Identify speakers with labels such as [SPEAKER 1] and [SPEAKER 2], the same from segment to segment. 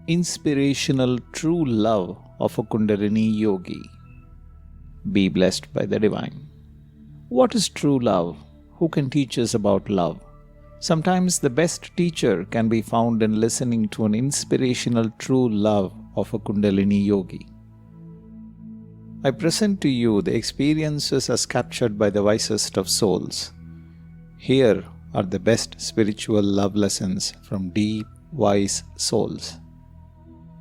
[SPEAKER 1] Inspirational true love of a Kundalini yogi. Be blessed by the divine. What is true love? Who can teach us about love? Sometimes the best teacher can be found in listening to an inspirational true love of a Kundalini yogi. I present to you the experiences as captured by the wisest of souls. Here are the best spiritual love lessons from deep, wise souls.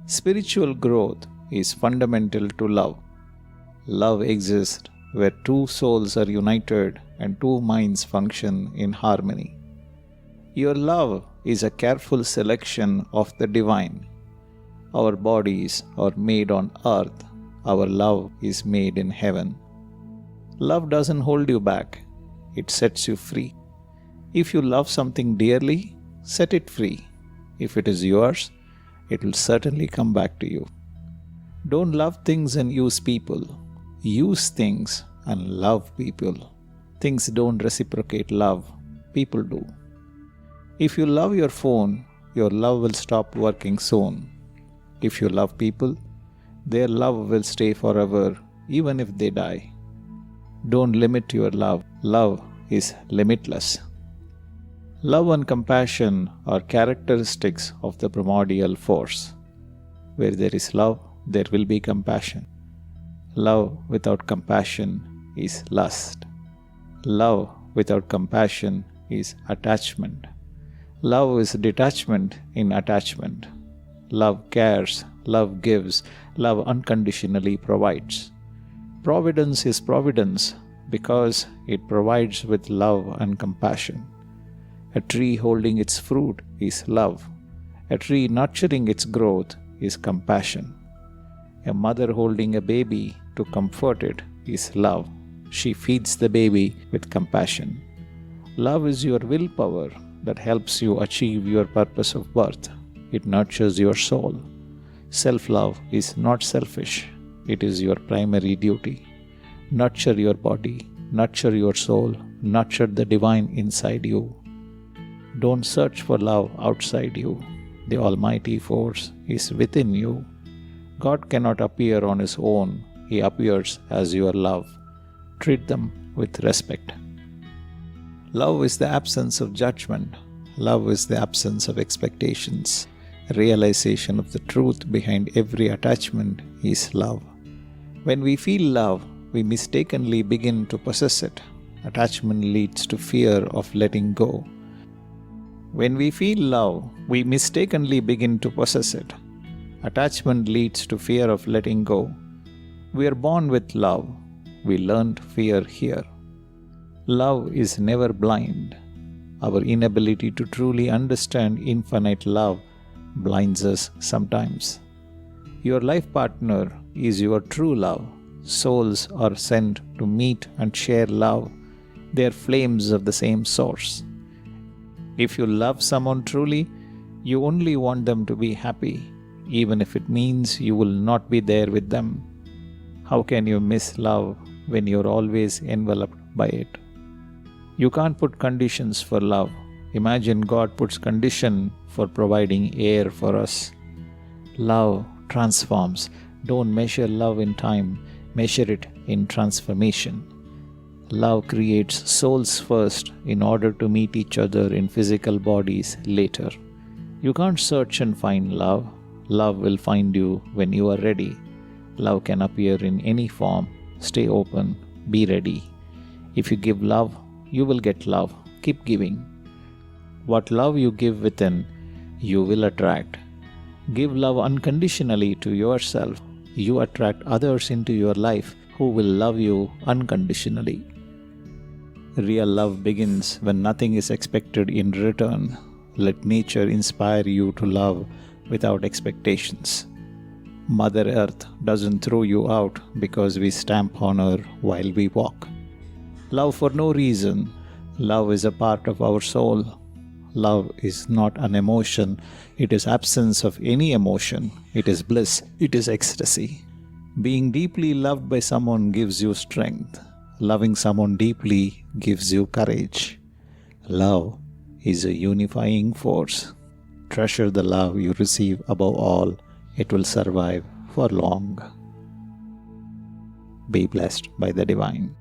[SPEAKER 1] Spiritual growth is fundamental to love. Love exists where two souls are united and two minds function in harmony. Your love is a careful selection of the divine. Our bodies are made on earth. Our love is made in heaven. Love doesn't hold you back. It sets you free. If you love something dearly, set it free. If it is yours, it will certainly come back to you. Don't love things and use people. Use things and love people. Things don't reciprocate love. People do. If you love your phone, your love will stop working soon. If you love people, their love will stay forever, even if they die. Don't limit your love. Love is limitless. Love and compassion are characteristics of the primordial force. Where there is love, there will be compassion. Love without compassion is lust. Love without compassion is attachment. Love is detachment in attachment. Love cares, love gives, love unconditionally provides. Providence is providence because it provides with love and compassion. A tree holding its fruit is love. A tree nurturing its growth is compassion. A mother holding a baby to comfort it is love. She feeds the baby with compassion. Love is your willpower that helps you achieve your purpose of birth. It nurtures your soul. Self-love is not selfish. It is your primary duty. Nurture your body, nurture your soul, nurture the divine inside you. Don't search for love outside you. The Almighty Force is within you. God cannot appear on His own. He appears as your love. Treat them with respect. Love is the absence of judgment. Love is the absence of expectations. Realization of the truth behind every attachment is love. When we feel love, we mistakenly begin to possess it. Attachment leads to fear of letting go. When we feel love, we mistakenly begin to possess it. Attachment leads to fear of letting go. We are born with love. We learned fear here. Love is never blind. Our inability to truly understand infinite love blinds us sometimes. Your life partner is your true love. Souls are sent to meet and share love. They are flames of the same source. If you love someone truly, you only want them to be happy, even if it means you will not be there with them. How can you miss love when you're always enveloped by it? You can't put conditions for love. Imagine God puts condition for providing air for us. Love transforms. Don't measure love in time, measure it in transformation. Love creates souls first in order to meet each other in physical bodies later. You can't search and find love. Love will find you when you are ready. Love can appear in any form. Stay open. Be ready. If you give love, you will get love. Keep giving. What love you give within, you will attract. Give love unconditionally to yourself. You attract others into your life who will love you unconditionally. Real love begins when nothing is expected in return. Let nature inspire you to love without expectations. Mother Earth doesn't throw you out because we stamp on her while we walk. Love for no reason. Love is a part of our soul. Love is not an emotion. It is absence of any emotion. It is bliss. It is ecstasy. Being deeply loved by someone gives you strength. Loving someone deeply gives you courage. Love is a unifying force. treasure the love you receive above all. It will survive for long. Be blessed by the divine.